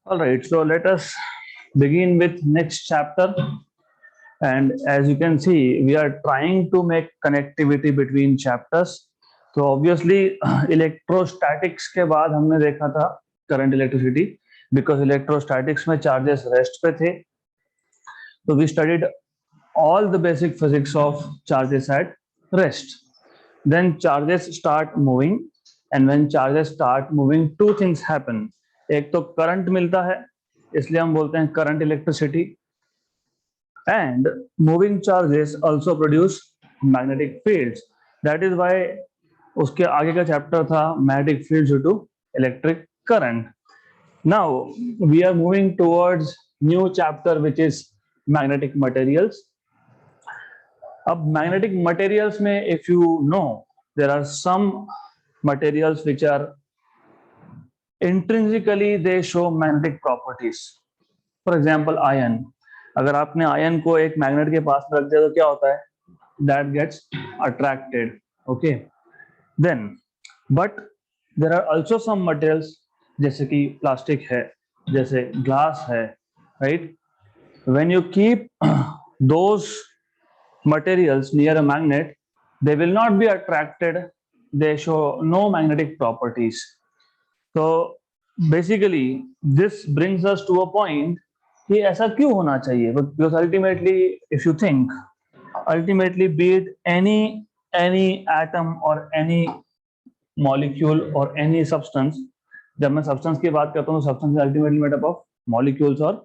All right, so let us begin with next chapter. And as you can see, we are trying to make connectivity between chapters. तो obviously electrostatics के बाद हमने देखा था current electricity, because electrostatics में charges rest पे थे. तो we studied all the basic physics of charges at rest. Then charges start moving, and when charges start moving, two things happen. एक तो करंट मिलता है, इसलिए हम बोलते हैं current electricity. And moving charges also produce magnetic fields. That is why उसके आगे का चैप्टर था magnetic fields due to electric current. Now we are moving towards new chapter which is magnetic materials. अब मैग्नेटिक मटेरियल्स में if you know there are some materials which are intrinsically they show magnetic properties. For example iron. अगर आपने ion को एक magnet के पास रख दिया तो क्या होता है? That gets attracted. Okay, then but there are also some materials जैसे कि प्लास्टिक है, जैसे ग्लास है, right? When you keep those materials near a magnet, they will not be attracted, they show no magnetic properties. So basically this brings us to a point कि ऐसा क्यों होना चाहिए? Because ultimately if you think, ultimately be it any atom or any molecule or any substance, जब मैं substance की बात करता हूँ तो substance is ultimately made up of molecules or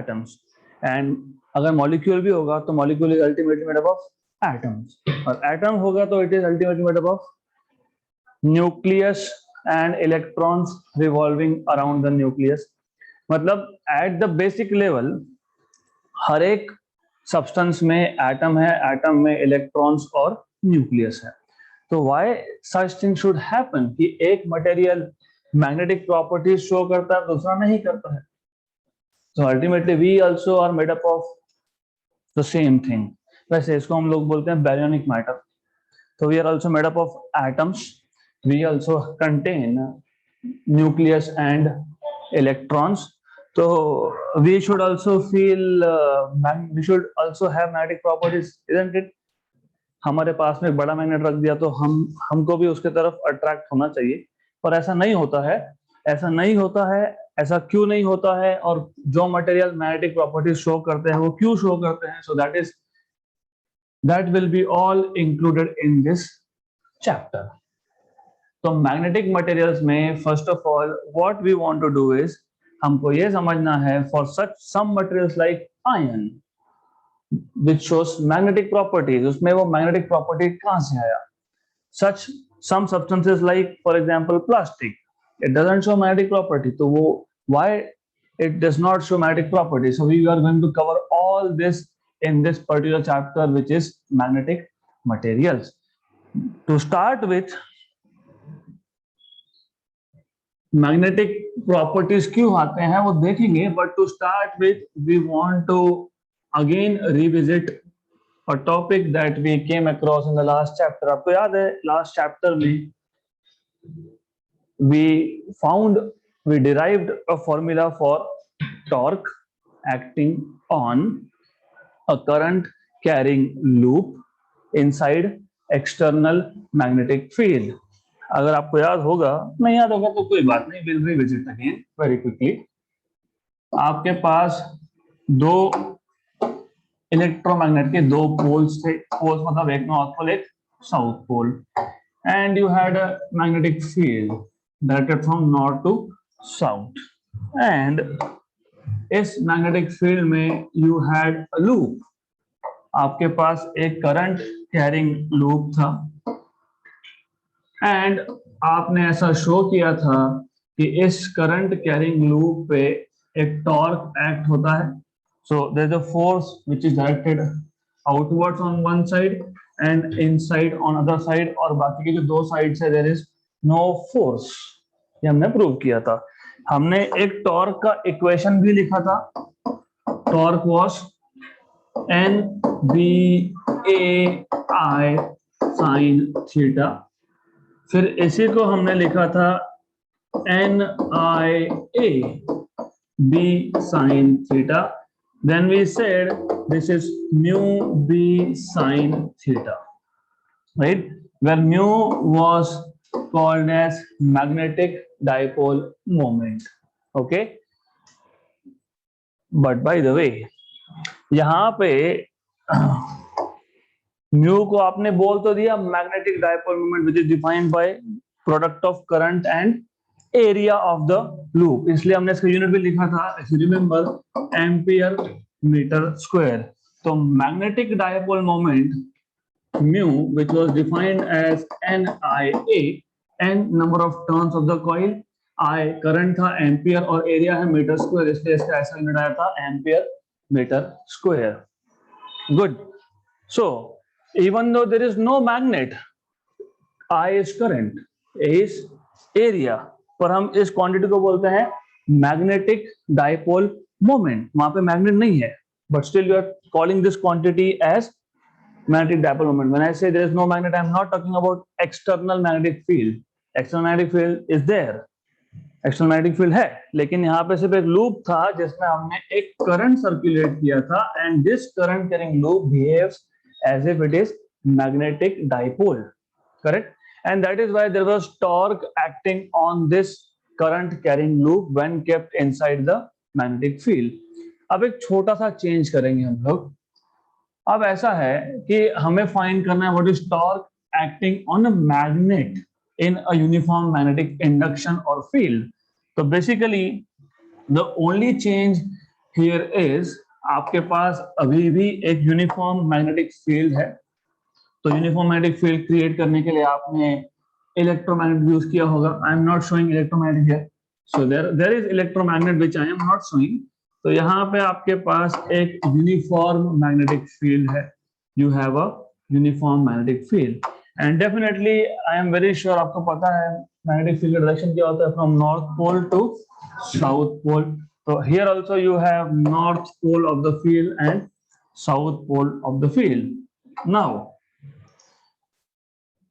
atoms. And अगर मॉलिक्यूल भी होगा तो molecule is ultimately made up of atoms, और एटम होगा तो it is ultimately made up of nucleus and electrons revolving around the nucleus. मतलब at the basic level हर एक substance में एटम है, एटम में इलेक्ट्रॉन्स और न्यूक्लियस है. तो why such thing should happen कि एक मटेरियल मैग्नेटिक प्रॉपर्टीज शो करता है, दूसरा नहीं करता है? So ultimately we also are made up of the same thing. वैसे इसको हम लोग बोलते हैं baryonic matter. So we are also made up of atoms. We also contain nucleus and electrons. So we should also feel we should also have magnetic properties, isn't it? हमारे पास में एक बड़ा मैग्नेट रख दिया तो हमको भी उसके तरफ अट्रैक्ट होना चाहिए, पर ऐसा नहीं होता है. ऐसा नहीं होता है. ऐसा क्यों नहीं होता है? और जो मटेरियल मैग्नेटिक प्रॉपर्टीज शो करते हैं वो क्यों शो करते हैं? So that will be all included in this chapter. तो मैग्नेटिक मटेरियल्स में first of all what we want to do is, हमको ये समझना है for such some materials like iron which shows magnetic properties, उसमें वो magnetic property कहाँ से आया? Such some substances like for example plastic, it doesn't show magnetic property. तो वो why it does not show magnetic property? So we are going to cover all this in this particular chapter which is magnetic materials. To start with, magnetic properties क्यों आते हैं वो देखेंगे, but to start with we want to again revisit a topic that we came across in the last chapter. आपको याद है last chapter में we derived a formula for torque acting on a current carrying loop inside external magnetic field. अगर आपको याद होगा, नहीं याद होगा तो कोई बात नहीं, we'll revisit again very quickly. आपके पास दो इलेक्ट्रोमैग्नेट के दो पोल्स थे. पोल्स मतलब एक नॉर्थ पोल एक south pole, and you had a magnetic field directed from north to south. And इस मैग्नेटिक फील्ड में यू हैड अ लूप. आपके पास एक करंट कैरिंग लूप था, एंड आपने ऐसा शो किया था कि इस करंट कैरिंग लूप पे एक टॉर्क एक्ट होता है. So there's a force which is directed outwards on one side and inside on other side, और बाकी के जो दो साइड है there is no force. ये हमने प्रूव किया था. हमने एक टॉर्क का इक्वेशन भी लिखा था. Torque was NBAI sin theta. फिर इसी को हमने लिखा था NIA B sine theta. Then we said this is mu B sine theta, right? Where mu was called as magnetic dipole moment. Okay. But by the way, यहाँ पे mu को आपने बोल तो दिया magnetic dipole moment which is defined by product of current and area of the loop, इसलिए हमने इसका यूनिट भी लिखा था, if you remember, ampere metre square. तो magnetic dipole moment mu which was defined as NIA, n number of turns of the coil, I current था, ampere और area है मीटर स्क्वायर, इसलिए इसका ऐसा यूनिट आया था ampere metre square. Good. So even though there is no magnet, I is current, A is area, पर हम इस क्वांटिटी को बोलते हैं मैग्नेटिक डाइपोल मोमेंट। वहां पे मैग्नेट नहीं है, but still you are calling this quantity as magnetic dipole moment. When I say there is no magnet, I am not talking about external magnetic field. External magnetic field is there, external magnetic field है, लेकिन यहाँ पे सिर्फ एक loop था जिसमें हमने एक करंट सर्कुलेट किया था, and this current carrying loop behaves as if it is magnetic dipole, correct? And that is why there was torque acting on this current carrying loop when kept inside the magnetic field. अब एक छोटा सा change करेंगे हम लोग। अब ऐसा है कि हमें फाइंड करना है what is torque acting on a magnet in a uniform magnetic induction or field. So basically the only change here is आपके पास अभी भी एक यूनिफॉर्म मैग्नेटिक फील्ड है, तो यूनिफॉर्म मैग्नेटिक फील्ड क्रिएट करने के लिए आपने इलेक्ट्रोमैग्नेट यूज किया होगा। I am not showing electromagnet here, so there is electromagnet which I am not showing. तो यहाँ पे आपके पास एक यूनिफॉर्म मैग्नेटिक फील्ड है, you have a uniform magnetic field, and definitely I am very sure आपको पता है मैग्नेटिक फील्ड का डायरेक्शन क्या होता है, from north pole to south pole. तो here also you have north pole of the field and south pole of the field. Now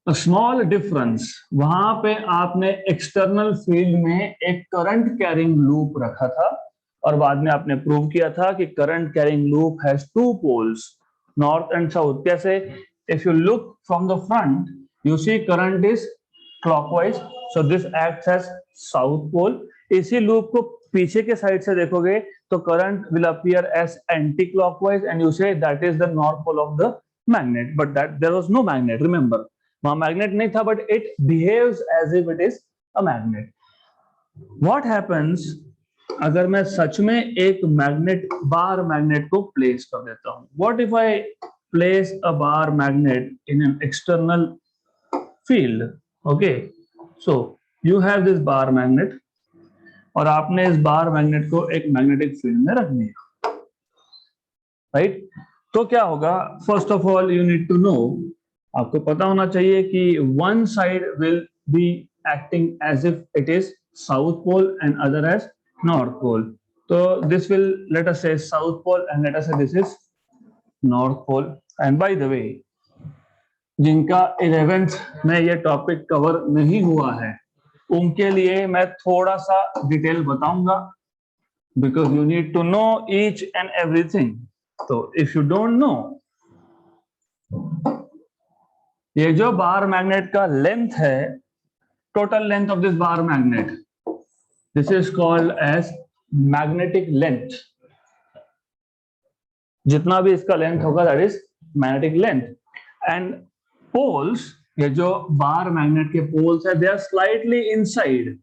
a small difference, वहां पे आपने एक्सटर्नल फील्ड में एक करंट कैरिंग लूप रखा था, और बाद में आपने प्रूव किया था कि current carrying loop has two poles, north and south. कैसे? If you look from the front, you see current is clockwise, so this acts as south pole. इसी लूप को पीछे के साइड से देखोगे तो current will appear as anti-clockwise, and you say that is the north pole of the magnet. But that there was no magnet. Remember, वहाँ magnet नहीं था, but it behaves as if it is a magnet. What happens अगर मैं सच में एक magnet, bar magnet को place कर देता हूँ? What if I place a bar magnet in an external field? Okay, so you have this bar magnet, और आपने इस बार मैग्नेट को एक मैग्नेटिक फील्ड में रख दिया, राइट? तो क्या होगा? First of all you need to know, आपको पता होना चाहिए कि one side will be acting as if it is south pole and other as north pole. तो this will let us say south pole and let us say this is north pole. And by the way, जिनका 11th में ये topic cover नहीं हुआ है उनके लिए मैं थोड़ा सा डिटेल बताऊंगा, because you need to know each and everything. तो इफ यू डोंट नो, ये जो बार मैग्नेट का लेंथ है, total length of this bar magnet, this is called as magnetic length. जितना भी इसका लेंथ होगा that is magnetic length. And poles, ये जो बार मैग्नेट के पोल्स है, they are slightly inside,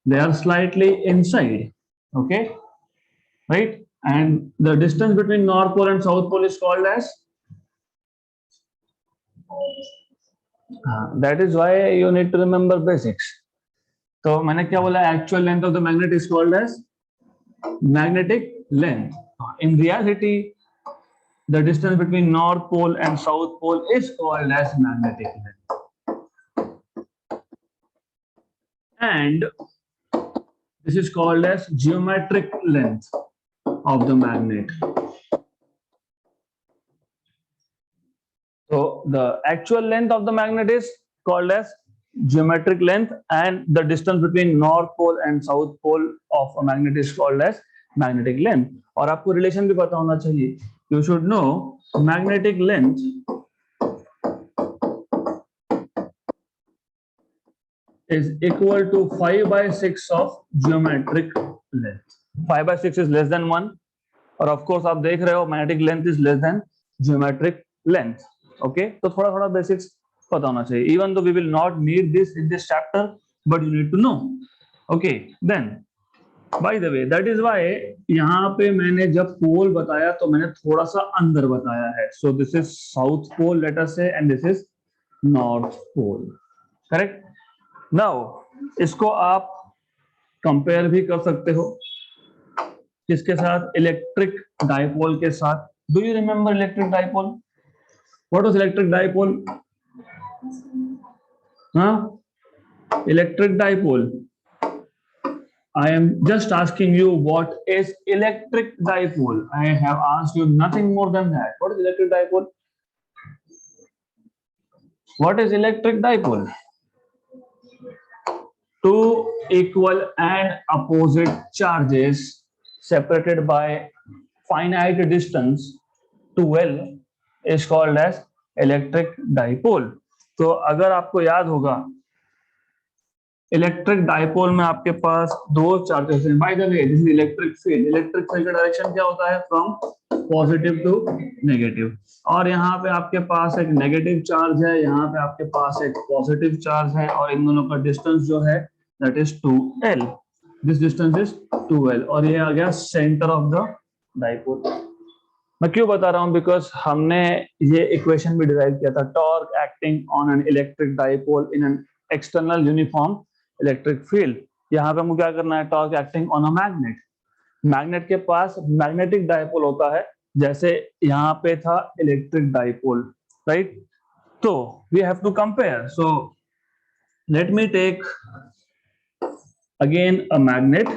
they are slightly inside, okay, right? And the distance between north pole and south pole is called as, that is why you need to remember basics. तो मैंने क्या बोला? actual length of the magnet is called as magnetic length. In reality, the distance between north pole and south pole is called as magnetic length, and this is called as geometric length of the magnet. So the actual length of the magnet is called as geometric length, and the distance between north pole and south pole of a magnet is called as magnetic length. और आपको relation भी पता होना चाहिए. You should know magnetic length is equal to 5/6 of geometric length. 5/6 is less than 1. और of course आप देख रहे हो magnetic length is less than geometric length. Okay, तो थोड़ा थोड़ा बेसिक्स पता होना चाहिए. Even though we will not need this in this chapter, but you need to know. Okay, then by the way that is why यहाँ पे मैंने जब पोल बताया तो मैंने थोड़ा सा अंदर बताया है. So this is south pole let us say, and this is north pole. Correct. Now इसको आप कंपेयर भी कर सकते हो किसके साथ? इलेक्ट्रिक डाइपोल के साथ. Do you remember electric dipole? What was electric dipole? हाँ, electric dipole. I am just asking you what is electric dipole. I have asked you nothing more than that. What is electric dipole? What is electric dipole? Two equal and opposite charges separated by finite distance 2L is called as electric dipole. तो अगर आपको याद होगा electric dipole में आपके पास दो charges हैं. By the way this is electric field. Electric field का डायरेक्शन क्या होता है? From positive to negative. और यहाँ पे आपके पास एक नेगेटिव चार्ज है, यहाँ पे आपके पास एक पॉजिटिव चार्ज है, और इन दोनों का डिस्टेंस जो है that is 2L. This distance is 2L, और ये आ गया सेंटर ऑफ द डाइपोल. मैं क्यों बता रहा हूँ? बिकॉज हमने ये इक्वेशन भी डिराइव किया था. Torque acting on an electric dipole in an external uniform electric field. यहाँ पे हमको क्या करना है? Torque acting on a magnet. Magnet के पास मैग्नेटिक डाइपोल होता है, जैसे यहाँ पे था इलेक्ट्रिक डाइपोल, राइट? तो we have to compare. So let me take again a magnet.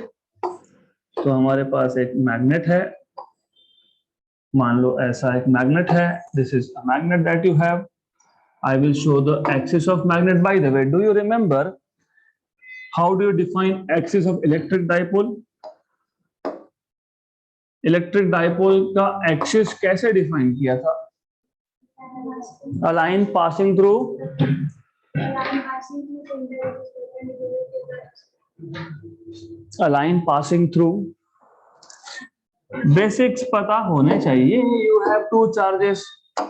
तो हमारे पास एक मैग्नेट है, मान लो ऐसा एक मैग्नेट है. This is a magnet that you have. I will show the axis of magnet. By the way, do you remember how do you define axis of electric dipole? Electric dipole का axis कैसे define किया था? A line passing through a line passing through. Basics पता होने चाहिए. You have two charges.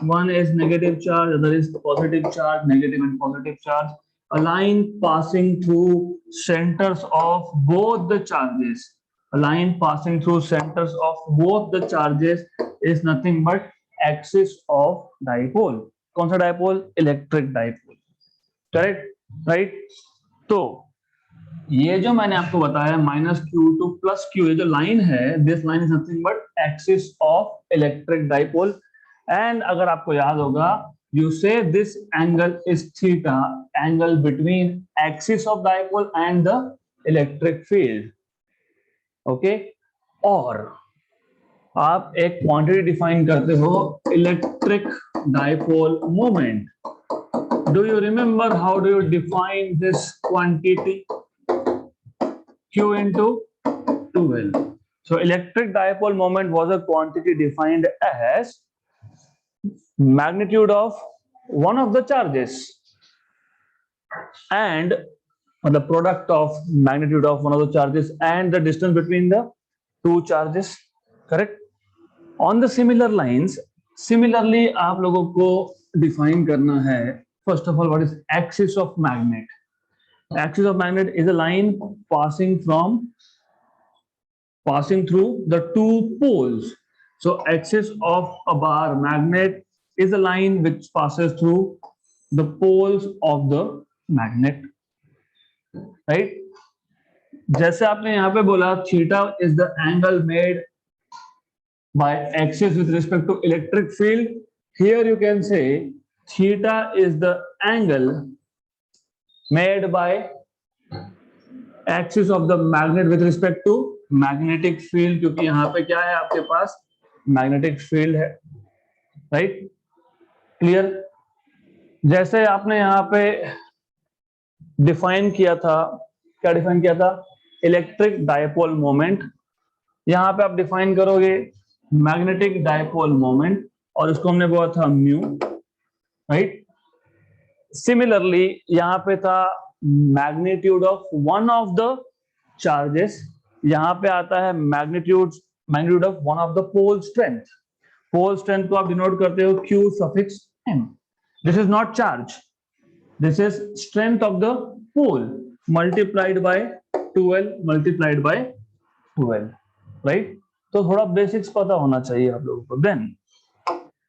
One is negative charge, other is positive charge, negative and positive charge. A line passing through centers of both the charges. A line passing through centers of both the charges is nothing but axis of dipole. कौन सा dipole? Electric dipole. Correct? Right? तो ये जो मैंने आपको बताया -q to +q, ये जो लाइन है, this line is nothing but axis of electric dipole. And अगर आपको याद होगा, यू से this angle is theta, angle between axis of dipole and the electric field. Okay, और आप एक क्वांटिटी डिफाइन करते हो, electric dipole moment. Do you remember how do you define this quantity? Q into 2L. So electric dipole moment was a quantity defined as magnitude of one of the charges and the product of magnitude of one of the charges and the distance between the two charges. Correct? On the similar lines, similarly आप लोगों को define करना है, first of all, what is axis of magnet? Axis of magnet is a line passing through the two poles. So axis of a bar magnet is a line which passes through the poles of the magnet, right? जैसे आपने यहाँ पे बोला theta is the angle made by axis with respect to electric field. Here you can say theta is the angle made by axis of the magnet with respect to magnetic field, क्योंकि यहाँ पे क्या है? आपके पास magnetic field है, right? Clear? जैसे आपने यहाँ पे डिफाइन किया था, क्या डिफाइन किया था? Electric dipole moment. यहां पे आप डिफाइन करोगे मैग्नेटिक डायपोल मोमेंट और उसको हमने बोला था म्यू, राइट। सिमिलरली यहां पे था magnitude of one of the charges, यहां पे आता है magnitude of one of the pole strength. Pole strength को आप डिनोट करते हो Q suffix M। This is not charge, this is strength of the pole multiplied by 12 multiplied by 12, right. तो थोड़ा बेसिक्स पता होना चाहिए आप लोगों को। Then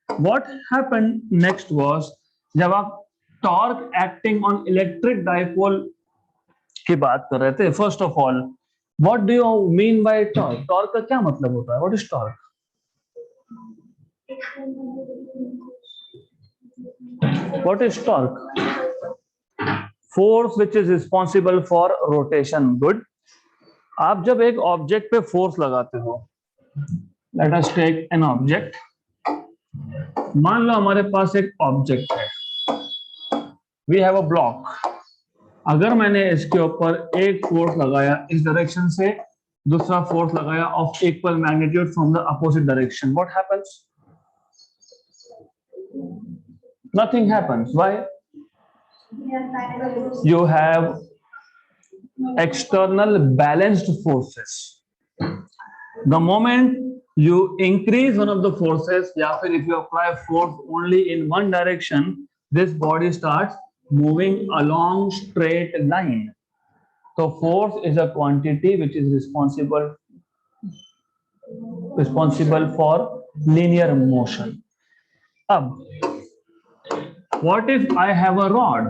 what happened next was, जब आप torque acting on electric dipole की बात कर रहे थे, first of all what do you mean by torque? Torque का क्या मतलब होता है? What is torque? What is torque? Force which is responsible for rotation. Good. आप जब एक ऑब्जेक्ट पे फोर्स लगाते हो, let us take an object, मान लो हमारे पास एक ऑब्जेक्ट है, वी हैव अ ब्लॉक। अगर मैंने इसके ऊपर एक फोर्स लगाया इस डायरेक्शन से, दूसरा फोर्स लगाया of equal magnitude from the opposite direction, what happens? Nothing happens. Why? You have external balanced forces. The moment you increase one of the forces, या फिर if you apply force only in one direction, this body starts moving along straight line. So force is a quantity which is responsible for linear motion. अब What if I have a rod?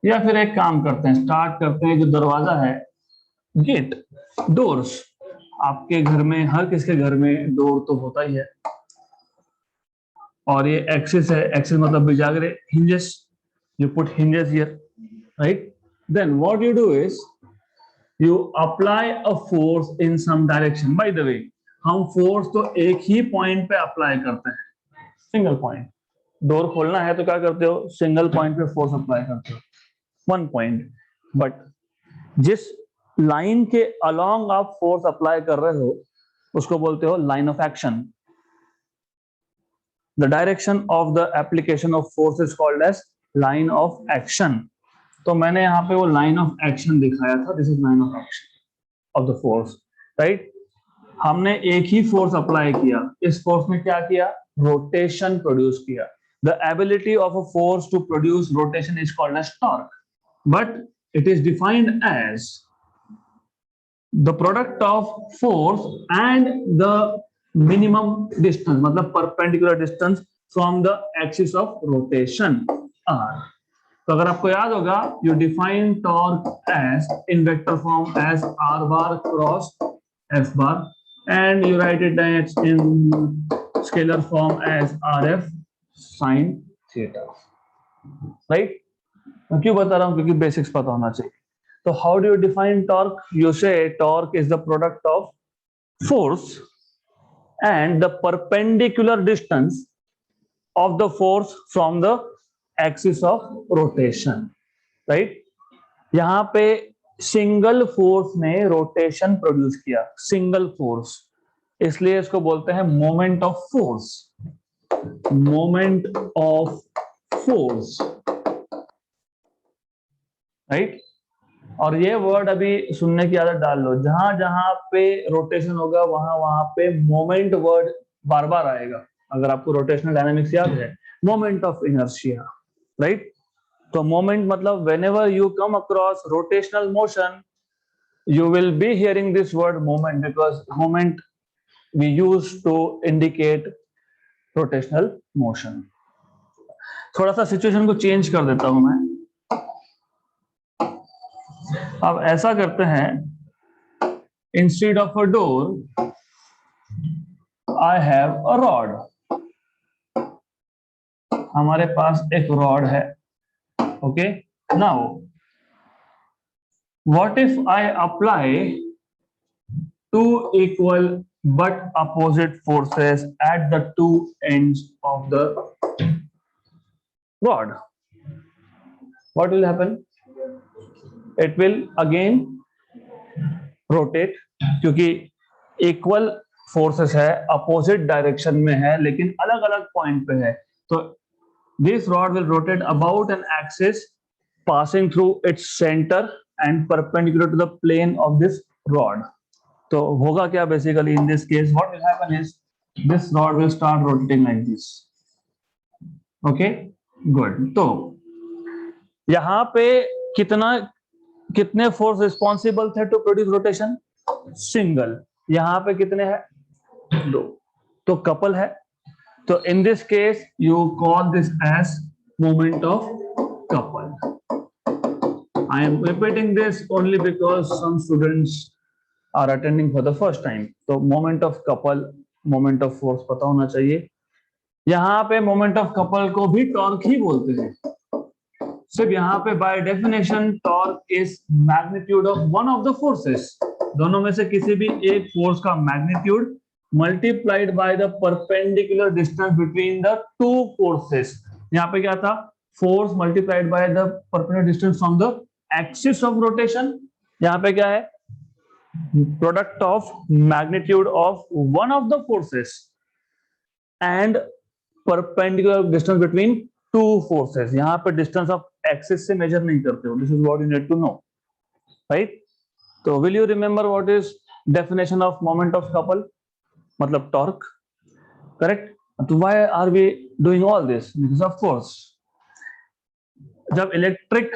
या फिर एक काम करते हैं, start करते हैं, जो दरवाजा है, गेट, डोर्स, आपके घर में, हर किसके घर में डोर तो होता ही है, और ये एक्सिस है, एक्सिस मतलब बिजागरे, hinges, you put hinges here, right. Then what you do is you apply a force in some direction. By the way, हम फोर्स तो एक ही पॉइंट पे अप्लाई करते हैं, सिंगल पॉइंट। डोर खोलना है तो क्या करते हो? सिंगल पॉइंट पे फोर्स अप्लाई करते हो, वन पॉइंट। बट जिस लाइन के अलोंग आप फोर्स अप्लाई कर रहे हो उसको बोलते हो line of action. The direction of the application of force is called as line of action. तो मैंने यहाँ पे वो लाइन ऑफ एक्शन दिखाया था, this is line of action of the force, right. हमने एक ही फोर्स अप्लाई किया, इस फोर्स ने क्या किया? रोटेशन प्रोड्यूस किया। The ability of a force to produce rotation is called as torque, but it is defined as the product of force and the minimum distance, मतलब perpendicular distance from the axis of rotation r. तो अगर आपको याद होगा, you define torque as in vector form as r bar cross f bar, and you write it as in scalar form as rf sin theta, right? मैं क्यों बता रहा हूं? क्योंकि बेसिक्स पता होना चाहिए। तो how do you define torque? You say torque is the product of force and the perpendicular distance of the force from the axis of rotation, right. यहां पे सिंगल फोर्स ने रोटेशन प्रोड्यूस किया, single force, इसलिए इसको बोलते हैं moment of force, moment of force, right. और ये वर्ड अभी सुनने की आदत डाल लो, जहां जहां पे रोटेशन होगा वहां वहां पे मोमेंट वर्ड बार बार आएगा। अगर आपको रोटेशनल डायनामिक्स याद है, मोमेंट ऑफ इनर्शिया, राइट। तो मोमेंट मतलब whenever you come across rotational motion, you will be hearing this word moment, because moment we use to indicate rotational motion. थोड़ा सा सिचुएशन को चेंज कर देता हूं मैं। अब ऐसा करते हैं, instead of a door I have a rod. हमारे पास एक रॉड है, okay. Now what if I apply two equal but opposite forces at the two ends of the rod? What will happen? it will again rotate, क्योंकि equal forces है, opposite direction में है, लेकिन अलग अलग पॉइंट पे है. तो this rod will rotate about an axis passing through its center and perpendicular to the plane of this rod. तो होगा क्या basically in this case, what will happen is this rod will start rotating like this. Okay, good. तो यहाँ पे कितने force responsible थे to produce rotation? Single. यहाँ पे कितने हैं? 2. तो कपल है. तो in this case you call this as moment of couple. I am repeating this only because some students are attending for the first time. तो moment of couple, moment of force पता होना चाहिए. यहाँ पे moment of couple को भी torque ही बोलते हैं. सिर्फ यहाँ पे by definition torque is magnitude of one of the forces. दोनों में से किसी भी एक फोर्स का magnitude multiplied by the perpendicular distance between the two forces. यहाँ पे क्या था? Force multiplied by the perpendicular distance from the axis of rotation. यहाँ पे क्या है? Product of magnitude of one of the forces and perpendicular distance between two forces. यहाँ पे distance of axis से measure नहीं करते हो. This is what you need to know, right? तो will you remember what is definition of moment of couple? मतलब torque, correct? तो why are we doing all this? Because of course जब electric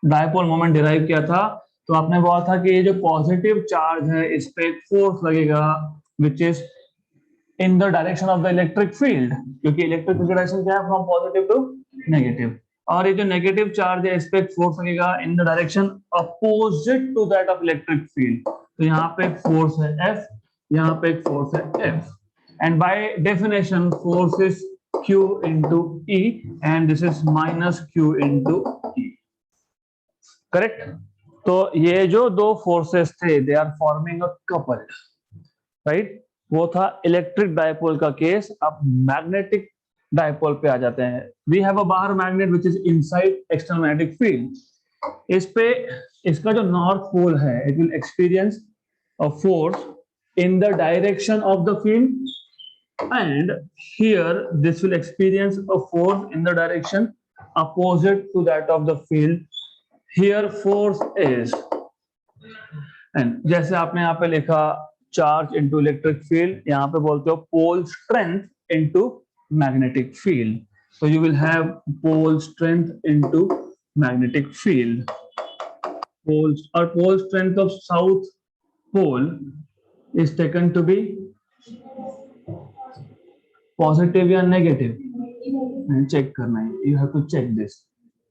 dipole moment derive किया था तो आपने बोला था कि ये जो पॉजिटिव चार्ज है इस पे एक फोर्स लगेगा which is in the direction of the electric field, क्योंकि इलेक्ट्रिक फील्ड डायरेक्शन क्या है? From positive to negative. और ये जो नेगेटिव चार्ज है इस पे एक फोर्स लगेगा in the direction opposite to that of electric field. तो यहाँ पे एक फोर्स है F, यहाँ पे एक फोर्स है F, and by definition force is Q into E and this is minus Q into E. Correct? तो ये जो दो फोर्सेस थे they are forming a couple, right? वो था इलेक्ट्रिक डायपोल का केस. अब मैग्नेटिक डायपोल पे आ जाते हैं. We have a bar magnet which is inside external magnetic field. इस पे इसका जो नॉर्थ पोल है it will experience a force in the direction of the field and here this will experience a force in the direction opposite to that of the field. Here force is, and जैसे आपने यहाँ पे लिखा charge into electric field, यहाँ पे बोलते हो pole strength into magnetic field. So you will have pole strength into magnetic field. Pole strength of south pole is taken to be positive या negative? Check करना है. You have to check this.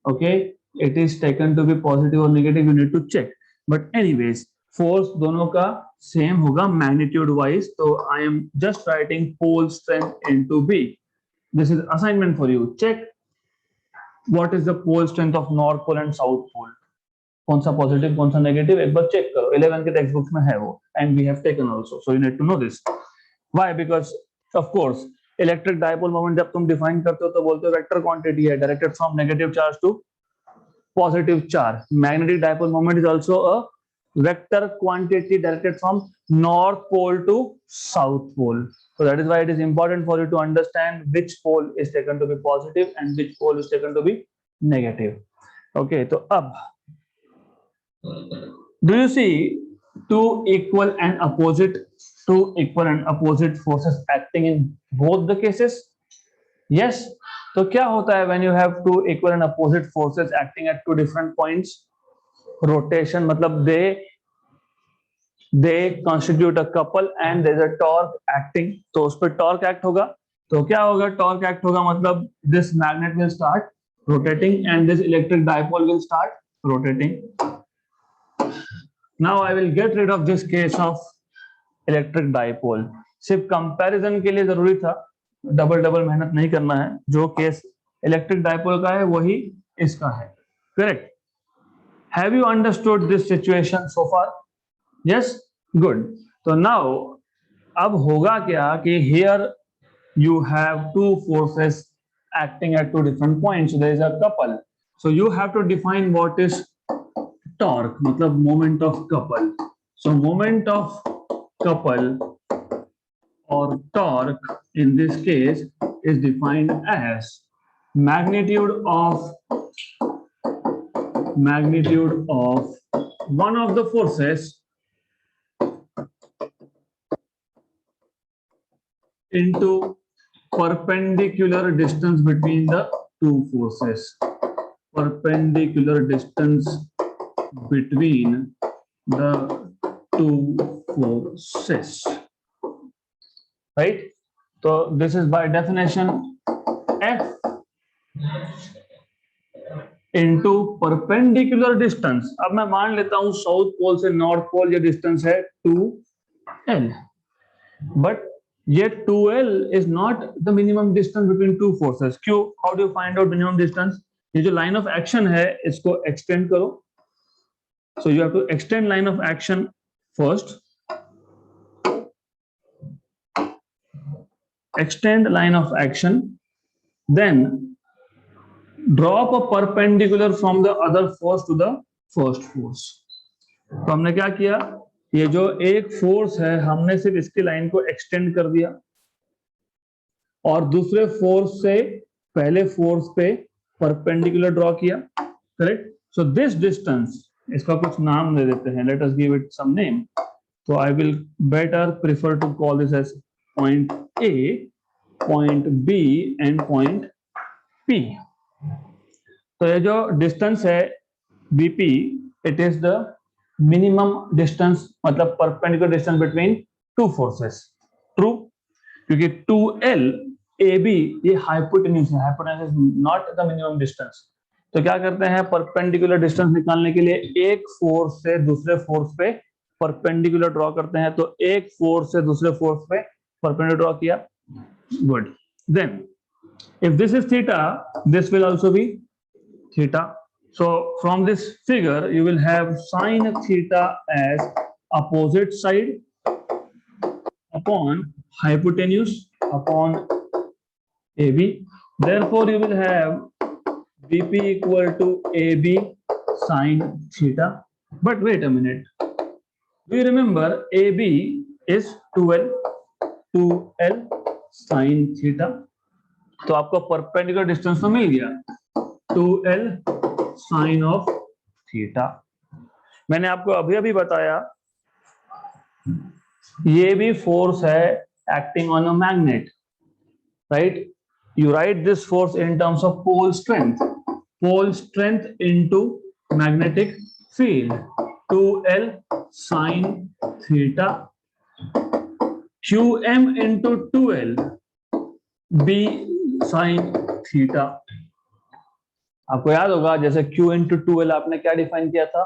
Okay, it is taken to be positive or negative. You need to check. But anyways, force दोनों का same होगा magnitude wise. So I am just writing pole strength into B. This is assignment for you. Check what is the pole strength of north pole and south pole. कौन सा positive कौन सा negative एक बार check करो. 11 के text books में है वो and we have taken also, so you need to know this. Why? Because of course electric dipole moment जब तुम डिफाइन करते हो तो बोलते हो वेक्टर क्वांटिटी है directed from negative charge to positive charge. Magnetic dipole moment is also a vector quantity directed from north pole to south pole. So that is why it is important for you to understand which pole is taken to be positive and which pole is taken to be negative. Okay, तो अब do you see two equal and opposite forces acting in both the cases? Yes. तो क्या होता है when you have two equal and opposite forces acting at two different points? Rotation मतलब they constitute a couple and there is a torque acting. तो उस पर torque act होगा. तो क्या होगा? Torque act होगा मतलब this magnet will start rotating and this electric dipole will start rotating. Now I will get rid of this case of electric dipole. सिर्फ कंपैरिजन के लिए जरूरी था, डबल मेहनत नहीं करना है. जो केस इलेक्ट्रिक डायपोल का है वही इसका है. Correct? Have you understood this situation so far? Yes, good. तो नाउ अब होगा क्या कि here you have two forces acting at two different points. So there is a couple. So you have to define what is torque मतलब moment of couple. So moment of couple or torque in this case is defined as magnitude of one of the forces into perpendicular distance between the two forces. Perpendicular distance between the two forces. Right? So this is by definition F into perpendicular distance. अब मैं मान लेता हूं south pole से north pole ये distance है 2L, but ये 2L is not the minimum distance between two forces. क्यों? How do you find out minimum distance? ये जो लाइन ऑफ एक्शन है इसको एक्सटेंड करो. So you have to extend line of action first. Extend line of action, then drop a perpendicular from the other force to the first force. तो हमने क्या किया, ये जो एक फोर्स है हमने सिर्फ इसकी लाइन को एक्सटेंड कर दिया और दूसरे फोर्स से पहले फोर्स पे परपेंडिकुलर ड्रॉ किया. करेक्ट. सो दिस डिस्टेंस, इसका कुछ नाम दे देते हैं. Let us give it some name. तो I will better prefer to call this as point A, point B and point P. तो ये जो डिस्टेंस है BP, it is the minimum distance मतलब perpendicular distance between two forces. True. क्योंकि 2L AB ये hypotenuse है. Hypotenuse is not the minimum distance. तो क्या करते हैं, परपेंडिकुलर डिस्टेंस निकालने के लिए एक फोर्स से दूसरे फोर्स पे परपेंडिकुलर ड्रॉ करते हैं. तो एक फोर्स से दूसरे फोर्स पे परपेंडिकुलर ड्रॉ किया. Good. Then if this is theta, this will also be theta. So from this figure you will have sine theta as opposite side upon hypotenuse upon AB. Therefore you will have BP equal to AB sine theta. But wait a minute, do you remember AB is 2L sine theta. तो आपको perpendicular distance तो मिल गया 2L sign of theta. मैंने आपको अभी अभी बताया ये भी फोर्स है acting on a magnet. Right. You write this force in terms of pole strength. Pole strength into magnetic field 2L sine theta. QM into 2L B sine theta. आपको याद होगा जैसे Q इंटू 2L आपने क्या define किया था,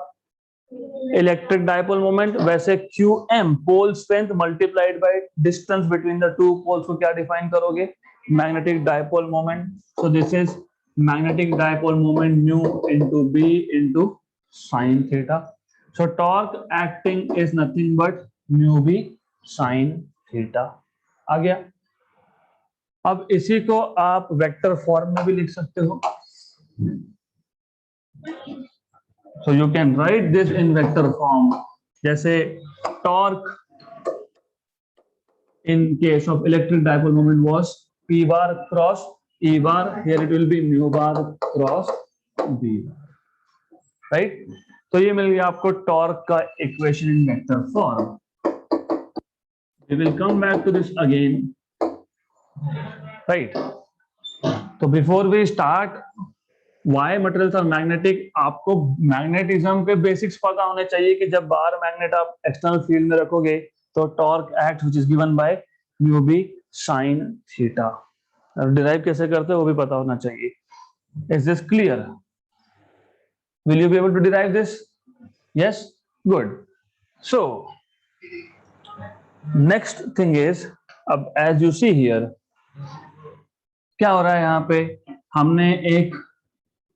electric dipole moment. वैसे QM pole strength multiplied by distance between the two poles को क्या डिफाइन करोगे, magnetic dipole moment. So this is magnetic dipole moment mu into B into sine theta. So torque acting is nothing but mu B sine theta. आ गया. अब इसी को आप vector form में भी लिख सकते हो. So you can write this in vector form. जैसे torque in case of electric dipole moment was P bar cross E bar. Here it will be mu bar cross B bar. Right. तो ये मिल गया आपको torque का equation in vector form. We will come back to this again. Right. तो before we start why materials are magnetic, आपको magnetism के basics पता होने चाहिए कि जब बाहर मैग्नेट आप एक्सटर्नल फील्ड में रखोगे तो torque act which is given by mu B sine theta. Derive कैसे करते हैं वो भी पता होना चाहिए. Is this clear? Will you be able to derive this? Yes. Good. So next thing is, अब एज यू सी हियर क्या हो रहा है, यहाँ पे हमने एक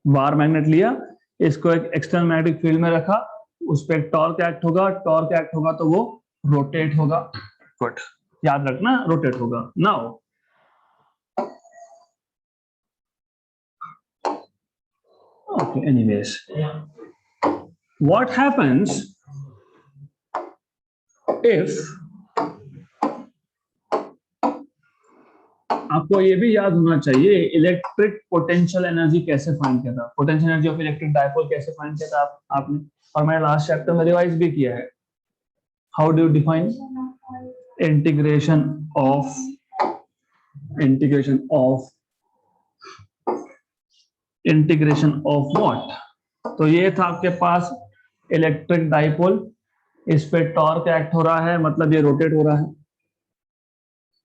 बार मैग्नेट लिया, इसको एक एक्सटर्नल मैग्नेटिक फील्ड में रखा, उस पर टॉर्क एक्ट होगा. टॉर्क एक्ट होगा तो वो रोटेट होगा. गुड. याद रखना रोटेट होगा. Now okay, anyways what happens if, आपको ये भी याद होना चाहिए इलेक्ट्रिक पोटेंशियल एनर्जी कैसे फाइंड किया था, potential energy of electric dipole कैसे फाइंड किया था आपने, और मैंने लास्ट चैप्टर में रिवाइज भी किया है. How do you define integration of what. तो ये था आपके पास इलेक्ट्रिक डायपोल, इस पे टॉर्क एक्ट हो रहा है, मतलब ये रोटेट हो रहा है,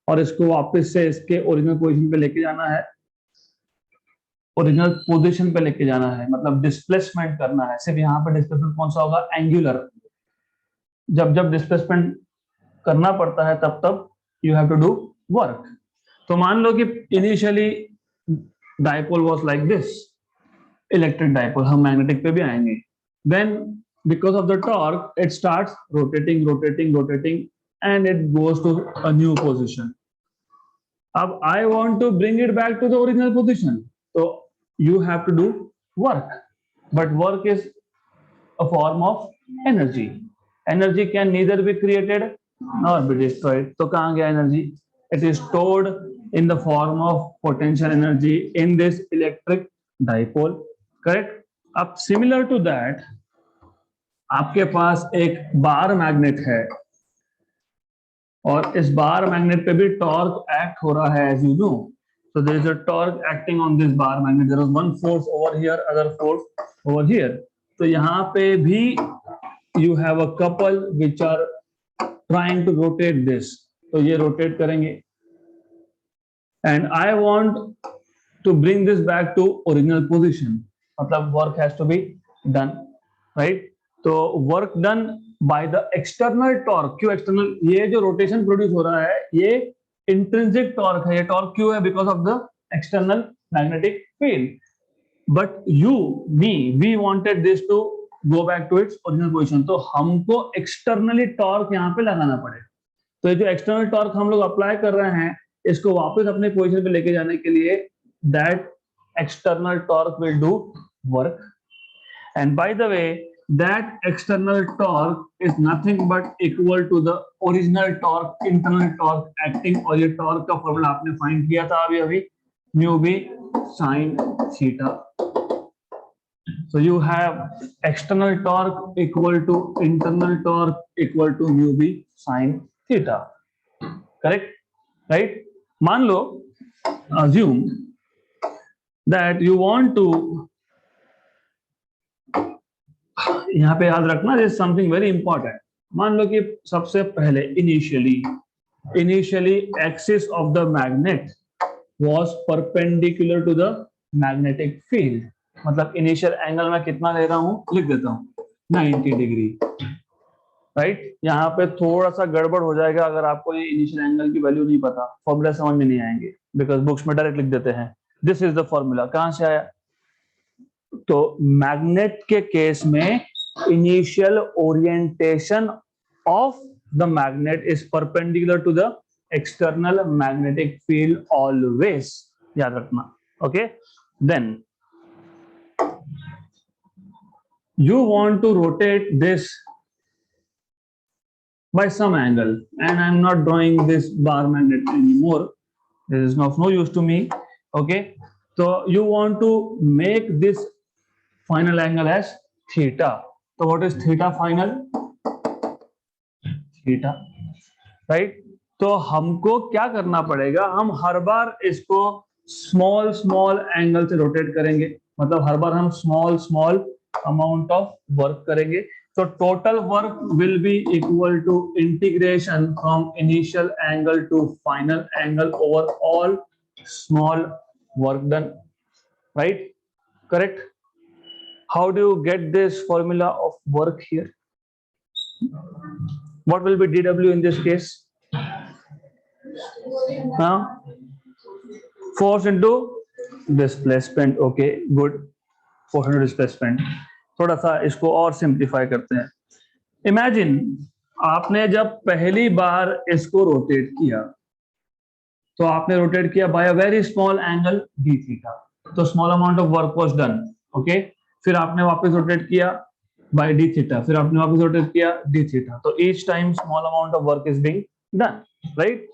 और इसको वापस से इसके ओरिजिनल पोजीशन पे लेके जाना है, ओरिजिनल पोजीशन पे लेके जाना है, मतलब डिस्प्लेसमेंट करना है. सिर्फ यहाँ पे डिस्प्लेसमेंट कौन सा होगा, एंगुलर. जब जब डिस्प्लेसमेंट करना पड़ता है तब तब you have to do work. तो मान लो कि initially dipole was like this, electric dipole, हम मैग्नेटिक पे भी आएंगे. Then because of the torque it starts rotating and it goes to a new position. अब I want to bring it back to the original position, so you have to do work, but work is a form of energy. Energy can neither be created nor be destroyed. तो कहाँ गया energy? It is stored in the form of potential energy in this electric dipole. Correct? अब similar to that, आपके पास एक bar magnet है, और इस बार मैग्नेट पे भी टॉर्क एक्ट हो रहा है, as you know. So there is a torque acting on this bar magnet. There is one force over here, other force over here. तो यहाँ पे भी you have a couple which are trying to rotate this. तो ये rotate करेंगे. And I want to bring this back to original position. मतलब work has to be done, right? तो work done by the external torque. क्यों external? ये जो rotation produce हो रहा है ये intrinsic torque है. ये torque क्यों है? Because of the external magnetic field. But we wanted this to go back to its original position. तो हमको externally torque यहाँ पे लगाना पड़ेगा. तो ये जो external torque हम लोग apply कर रहे हैं, इसको वापस अपने पोजीशन पे लेके जाने के लिए that external torque will do work. And by the way, that external torque is nothing but equal to the original torque, internal torque acting. और ये torque का फॉर्मूला आपने फाइंड किया था अभी mu b sin theta. So you have external torque equal to internal torque equal to mu b sin theta. Correct? Right? मान लो, assume that you want to, यहाँ पे याद रखना दिस समथिंग वेरी इंपॉर्टेंट. मान लो कि सबसे पहले initially axis of the magnet was perpendicular to the magnetic field. मतलब इनिशियल एंगल मैं कितना ले रहा हूं, लिख देता हूं 90 डिग्री. राइट? यहाँ पे थोड़ा सा गड़बड़ हो जाएगा अगर आपको ये इनिशियल एंगल की वैल्यू नहीं पता, फॉर्मूला समझ में नहीं आएंगे, बिकॉज बुक्स में डायरेक्ट लिख देते हैं दिस इज द फॉर्मूला. कहां से आया? तो मैग्नेट के केस में initial orientation of the magnet is perpendicular to the external magnetic field always. याद रखना. Okay, then you want to rotate this by some angle, and I'm not drawing this bar magnet anymore. This is of no use to me. Okay, so you want to make this final angle as theta. So what is theta final? Theta, right? तो हमको क्या करना पड़ेगा, हम हर बार इसको small angle से rotate करेंगे, मतलब हर बार हम स्मॉल अमाउंट ऑफ वर्क करेंगे. तो total work will be equal to integration from initial angle to final angle over all small work done. Right? Correct? How do you get this formula of work here? What will be dW in this case? Force into displacement. Okay, good. Force into displacement. थोड़ा सा इसको और simplify करते हैं. Imagine आपने जब पहली बार इसको रोटेट किया, तो आपने रोटेट किया by a very small angle d theta, तो small amount of work was done. Okay, फिर आपने वापस रोटेट किया बाय डी थीटा, फिर आपने वापस रोटेट किया डी थीटा, तो each time small amount of work is being done, right?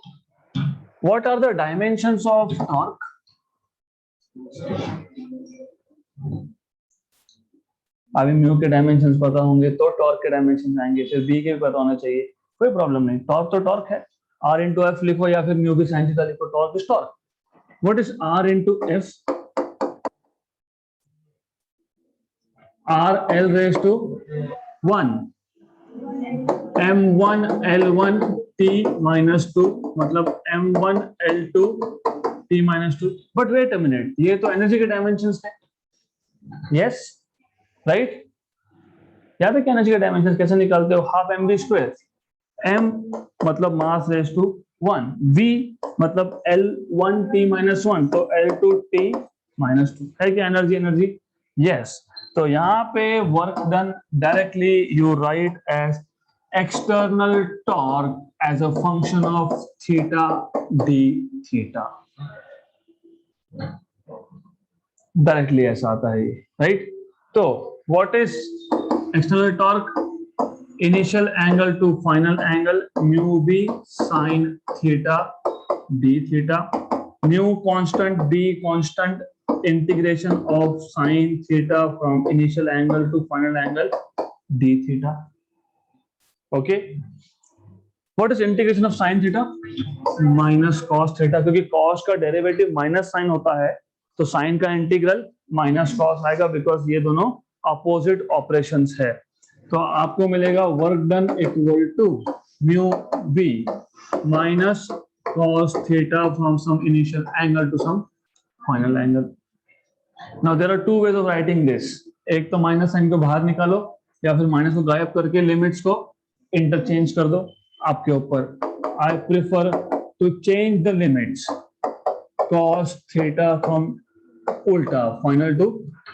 What are the dimensions of torque? अभी म्यू के डायमेंशंस पता होंगे तो टॉर्क के डायमेंशन आएंगे, फिर बी के भी पता होना चाहिए, कोई प्रॉब्लम नहीं। टॉर्क तो टॉर्क है, आर इंटू एफ लिखो या फिर म्यू की साइन थीटा लिखो, torque is torque. What is r into F? R l raise to 1 m1 l1 t minus 2, मतलब m1 l2 t minus 2। But wait a minute, ये तो energy के dimensions है, यस, राइट? याद है क्या एनर्जी के डायमेंशंस कैसे निकालते हो? Half m v square, m मतलब मास रेज टू 1, v मतलब l1 t minus 1, तो l2 t minus 2 है क्या एनर्जी? Energy, yes. तो यहाँ पे work done directly you write as external torque as a function of theta d theta, directly ऐसा आता है, राइट? तो what is external torque? Initial angle to final angle mu B sine theta d theta, mu constant, B constant, integration of sine theta from initial angle to final angle d theta. Okay, what is integration of sine theta? Minus cos theta, क्योंकि cos का derivative minus sine होता है, तो sine का integral minus cos आएगा, because ये दोनों opposite operations है। तो आपको मिलेगा work done equal to mu B minus cos theta from some initial angle to some final angle. Now there are two ways of writing this, एक तो minus sign को बाहर निकालो या फिर माइनस को गायब करके लिमिट्स को इंटरचेंज कर दो, आपके ऊपर। I prefer to change the limits, cos theta from उल्टा फाइनल टू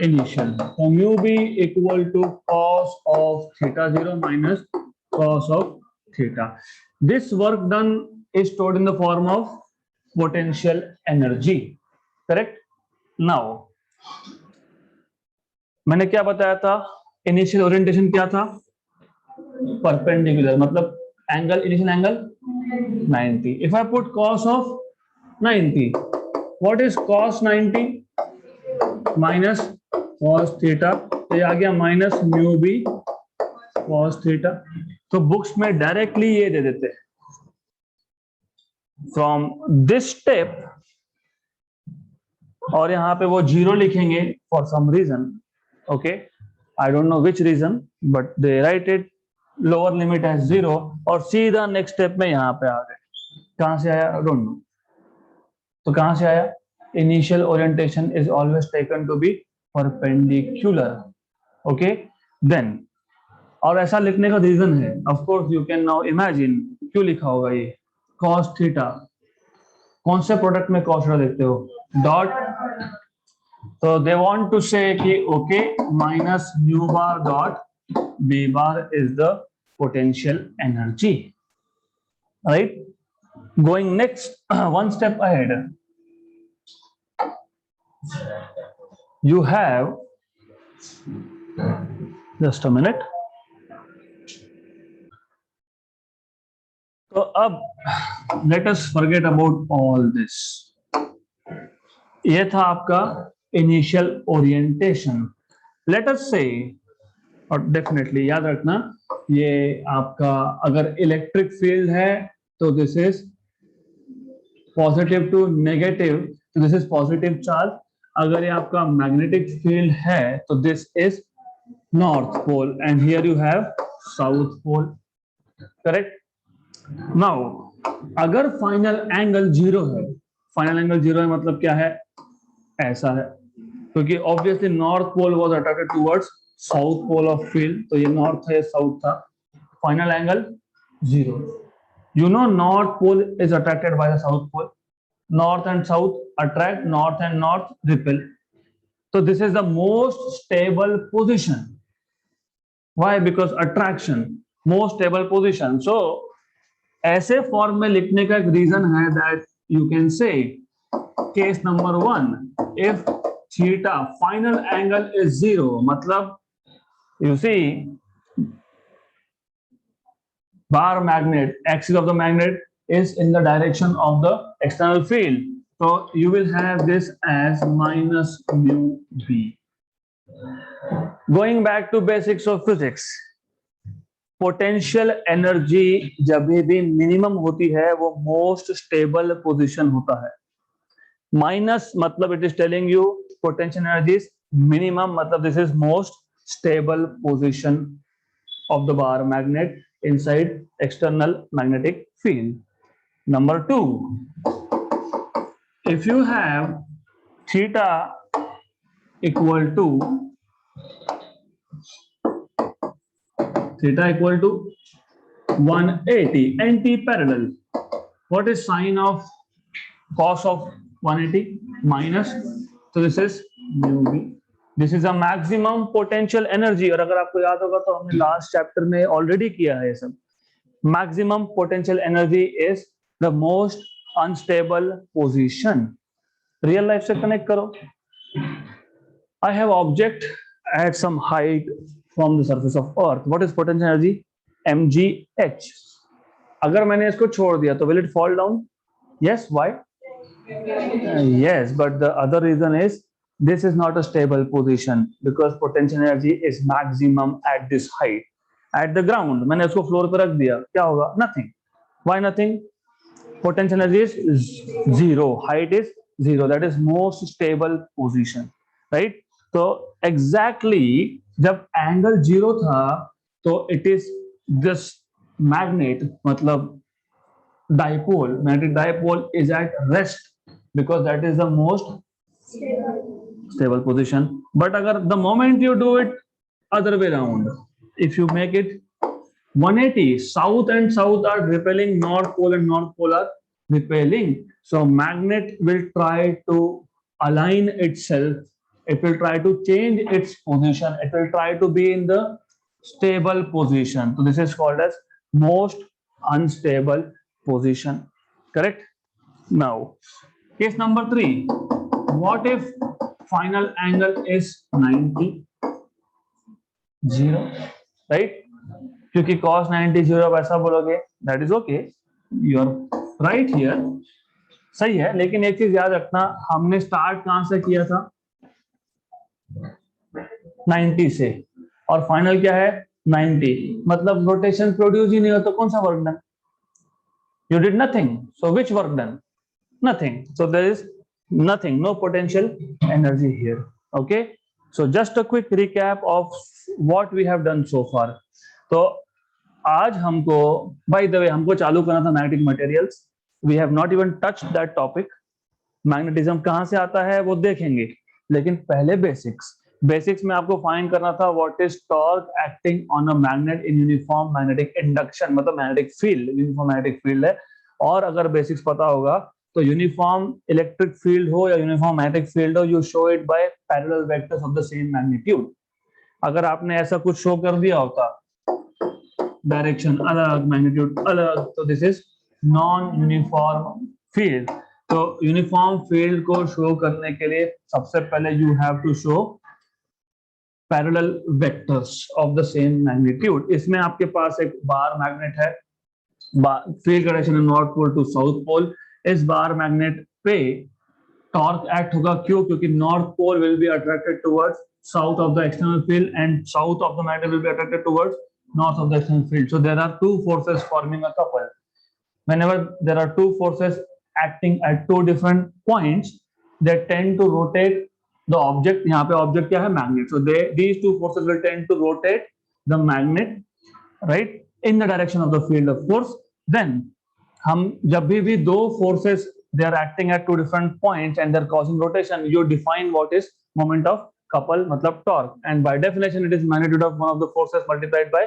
इनिशियल, तो mu B equal to cos of theta 0 minus cos of theta. This work done is stored in the form of potential energy, correct? Now मैंने क्या बताया था? Initial orientation क्या था? Perpendicular, मतलब angle, initial angle 90। If I put cos of 90, what is cos 90? Minus cos theta, तो ये आ गया minus mu B cos theta. तो बुक्स में डायरेक्टली ये दे देते हैं, फ्रॉम दिस स्टेप, और यहाँ पे वो जीरो लिखेंगे for some reason, okay, I don't know which reason, but they write it lower limit as zero, और सीधा नेक्स्ट स्टेप में यहाँ पे आ गए। कहां से आया? I don't know. तो कहां से आया? Initial orientation is always taken to be perpendicular, okay. Then, और ऐसा लिखने का रीजन है, of course you can now imagine क्यों लिखा होगा ये cos थीटा। कौन से प्रोडक्ट में cos थीटा देखते हो? डॉट, तो दे वांट टू से कि okay minus mu bar dot B bar is the potential energy, right? Going next, one step ahead, you have, just a minute, तो अब let us forget about all this। ये था आपका initial orientation. Late us से, और definitely याद रखना, ये आपका अगर इलेक्ट्रिक फील्ड है तो this is positive to negative, तो दिस इज पॉजिटिव चार्ज। अगर ये आपका मैग्नेटिक फील्ड है तो this is north pole, and here you have south pole, correct? Now अगर फाइनल एंगल जीरो है, फाइनल एंगल जीरो है मतलब क्या है? ऐसा है, क्योंकि obviously north pole was attracted towards south pole of field, तो ये नॉर्थ है, साउथ था, final angle zero. You know north pole is attracted by the south pole, north and south attract, north and north repel, so this is the most stable position. Why? Because attraction, most stable position. So ऐसे form में लिखने का एक reason है, that you can say case number 1, if theta final angle is 0, मतलब You see, bar magnet, axis of the magnet is in the direction of the external field. So you will have this as minus mu b. Going back to basics of physics, potential energy जब भी minimum होती है वो most stable position होता है. Minus मतलब it is telling you potential energy is minimum, मतलब this is most stable position of the bar magnet inside external magnetic field. Number 2, if you have theta equal to 180 anti-parallel, what is sign of cos of 180? Minus. So this is mu b. This is a maximum potential energy. और अगर आपको याद होगा तो हमने last chapter में already किया है ये सब. Maximum potential energy is the most unstable position. Real life से कनेक्ट करो. I have object at some height from the surface of earth. What is potential energy? mgh. अगर मैंने इसको छोड़ दिया तो will it fall down? Yes. Why? Yes, but the other reason is this is not a stable position because potential energy is maximum at this height. At the ground, मैंने इसको floor पर रख दिया, क्या होगा? Nothing. Why nothing? Potential energy is zero, height is zero. That is most stable position, right? तो exactly जब angle zero था तो it is this magnet, मतलब dipole, magnetic dipole is at rest because that is the most stable position. But अगर the moment you do it other way around, if you make it 180, south and south are repelling, north pole and north pole are repelling. So magnet will try to align itself. It will try to change its position. It will try to be in the stable position. So this is called as most unstable position. Correct? Now, case number 3. What if final angle is 90? 0, right? क्योंकि cos 90 0 वैसा बोलोगे, that is okay, you are right here, सही है. लेकिन एक चीज याद रखना, हमने स्टार्ट कहां से किया था? 90 से, और फाइनल क्या है? 90. मतलब रोटेशन प्रोड्यूस ही नहीं हो तो कौन सा work done? You did nothing. So which work done? Nothing. So there is nothing, no potential energy here. Okay. So just a quick recap of what we have done so far. तो आज हमको, by the way, हमको चालू करना था magnetic materials. We have not even touched that topic. Magnetism कहां से आता है वो देखेंगे, लेकिन पहले बेसिक्स में आपको फाइंड करना था what is torque acting on a magnet in uniform magnetic induction, मतलब magnetic field, uniform magnetic field है. और अगर बेसिक्स पता होगा तो यूनिफॉर्म इलेक्ट्रिक फील्ड हो या यूनिफॉर्म मैग्नेटिक फील्ड हो, you show it by parallel vectors of the same magnitude. अगर आपने ऐसा कुछ शो कर दिया होता, डायरेक्शन अलग, मैग्नीट्यूड अलग, तो this is non uniform field. तो यूनिफॉर्म फील्ड को शो करने के लिए सबसे पहले you have to show parallel vectors of the same magnitude. इसमें आपके पास एक बार मैग्नेट है, फील्ड का डायरेक्शन है north pole to south pole. इस बार मैग्नेट पे टॉर्क एक्ट होगा, क्यों? क्योंकि north pole will be attracted towards south of the external field and south of the magnet will be attracted towards north of the external field. So there are two forces forming a couple. Whenever there are two forces acting at two different points, they tend to rotate the object. यहाँ पे object क्या है? Magnet. So these two forces will tend to rotate the magnet, right, in the direction of the field of force. Then हम जब भी दो forces they are acting at two different points and they are causing rotation, you define what is moment of couple, मतलब torque, and by definition it is magnitude of one of the forces multiplied by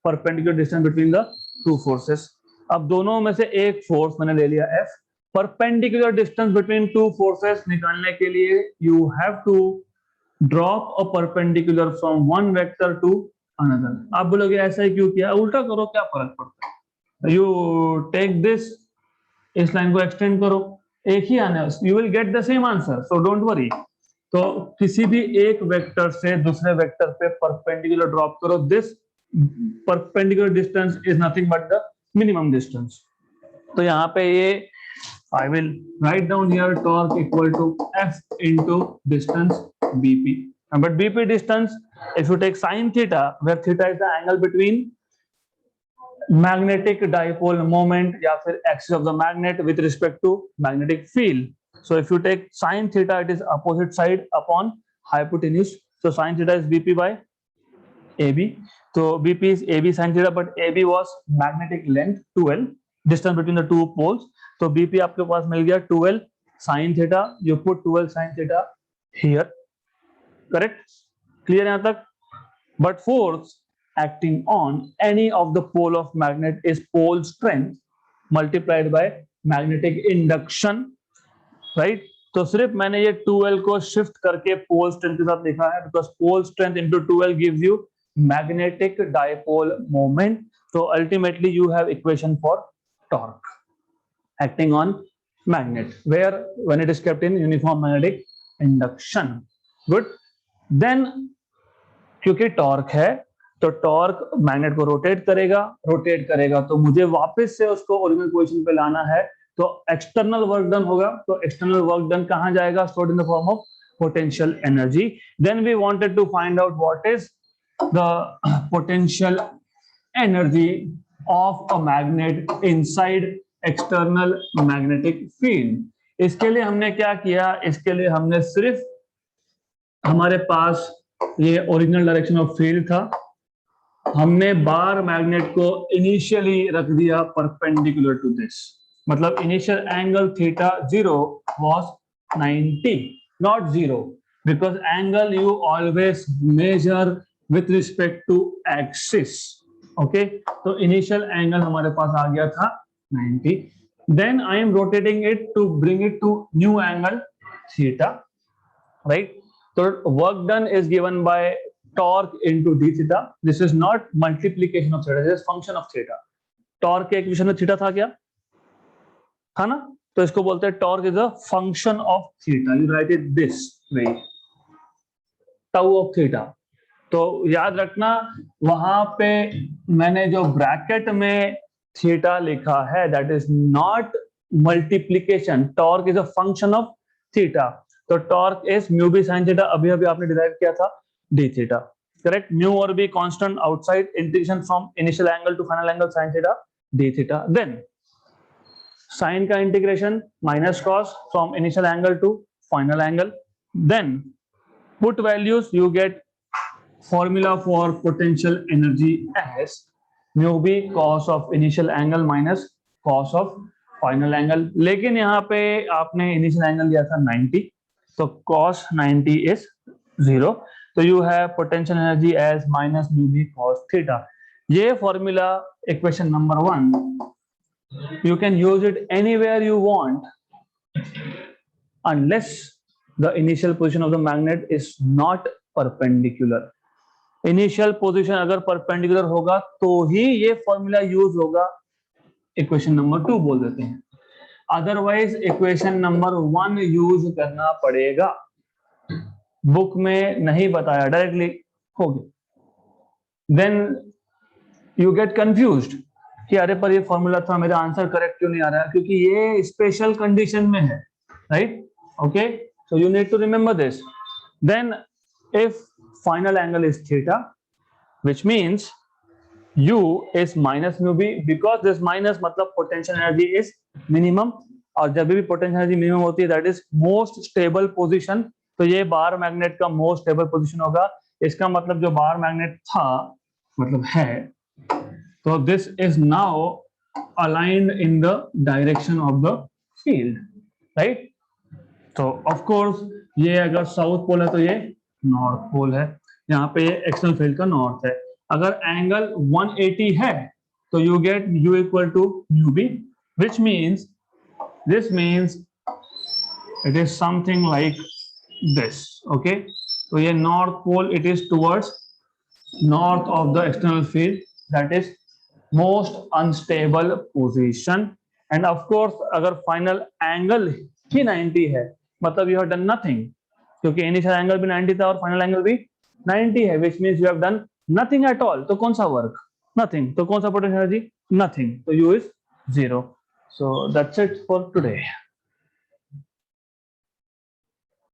perpendicular distance between the two forces. अब दोनों में से एक force मैंने ले लिया F. Perpendicular distance between two forces निकालने के लिए you have to drop a perpendicular from one vector to another. आप बोलोगे ऐसा ही क्यों किया? उल्टा करो, क्या फर्क पड़ता है? यू टेक दिस, इस लाइन को एक्सटेंड करो, एक ही आना है, you will get the same answer, so don't worry. तो किसी भी एक वेक्टर से दूसरे वेक्टर पे परपेंडिकुलर ड्रॉप करो, this perpendicular distance is nothing but the minimum distance. तो यहाँ पे ये I will write down here torque equal to F into distance BP. But BP distance, if you take sine theta, where theta is the angle between magnetic dipole moment या फिर axis of the magnet with respect to magnetic field. So if you take sine theta, it is opposite side upon hypotenuse. So sine theta is BP by AB. So BP is AB sine theta, but AB was magnetic length 2L, distance between the two poles. तो BP आपके पास मिल गया 12 sin theta. You put 12 sin theta here, correct? Clear यहाँ तक? But force acting on any of the pole of magnet is pole strength multiplied by magnetic induction, right? तो सिर्फ मैंने ये 2L को शिफ्ट करके पोल स्ट्रेंथ के साथ लिखा है, because pole strength into 2L gives you magnetic dipole moment. So ultimately you have equation for torque acting on magnet, where when it is kept in uniform magnetic induction. Good. Then क्योंकि torque है तो torque magnet को rotate करेगा तो मुझे वापस से उसको ओरिजिनल पोजीशन पे लाना है, तो एक्सटर्नल वर्क डन होगा। तो एक्सटर्नल वर्क डन कहां जाएगा? Stored in the form of potential energy. Then we wanted to find out what is the potential energy of a magnet inside external magnetic field. इसके लिए हमने क्या किया? इसके लिए हमने सिर्फ, हमारे पास ये ओरिजिनल डायरेक्शन ऑफ फील्ड था, हमने बार मैग्नेट को इनिशियली रख दिया परपेंडिकुलर टू दिस, मतलब initial angle theta 0 was 90, not 0, because angle you always measure with respect to axis. Okay, तो इनिशियल एंगल हमारे पास आ गया था 90. Then I am rotating it to bring it to new angle theta, right? So work done is given by torque into d theta. This is not multiplication of theta, this is function of theta. Torque के equation में theta था क्या? था ना? तो इसको बोलते हैं torque is a function of theta. You write it this way, tau of theta. तो याद रखना, वहां पे मैंने जो ब्रैकेट में थीटा लिखा है that is not multiplication. Torque is a function of theta. तो torque is mu b sin theta, अभी आपने डिराइव किया था d theta, correct? Mu और b constant outside, integration from initial angle to final angle sin theta d theta. Then sin का integration minus cos from initial angle to final angle. Then put values, you get formula for potential energy as mu b cos of initial angle minus cos of final angle. लेकिन यहाँ पे आपने initial angle लिया था 90, तो cos 90 is 0, तो you have potential energy as minus mu b cos theta. ये formula equation number 1, you can use it anywhere you want unless the initial position of the magnet is not perpendicular. Initial position अगर perpendicular होगा तो ही ये formula use होगा, equation number 2 बोल देते हैं, otherwise equation number 1 use करना पड़ेगा। बुक में नहीं बताया, डायरेक्टली हो गया। देन यू गेट कंफ्यूज्ड कि अरे पर ये फॉर्मूला था, मेरा आंसर करेक्ट क्यों नहीं आ रहा है? क्योंकि ये स्पेशल कंडीशन में है, right? Okay, so you need to remember this. Then if final angle is theta, which means u is minus mu b, because this minus मतलब potential energy is minimum, और जब भी potential energy minimum होती है that is most stable position, तो ये बार magnet का most stable position होगा। इसका मतलब जो बार मैग्नेट था, मतलब है, तो this is now aligned in the direction of the field, right? तो of course ये अगर साउथ पोल है तो ये नॉर्थ पोल है, यहाँ पे एक्सटर्नल फील्ड का नॉर्थ है। अगर एंगल 180 है तो you get u equal to mu B, which means this means it is something like this. Okay, तो ये north pole, it is towards north of the external field, that is most unstable position. And of course अगर final angle ही 90 है, मतलब you have done nothing, क्योंकि initial angle भी 90 था और फाइनल एंगल भी 90 है, which means you have done nothing at all. तो कौन सा वर्क? नथिंग। तो कौन सा पोटेंशियल एनर्जी? नथिंग। तो you is 0। So that's it for today.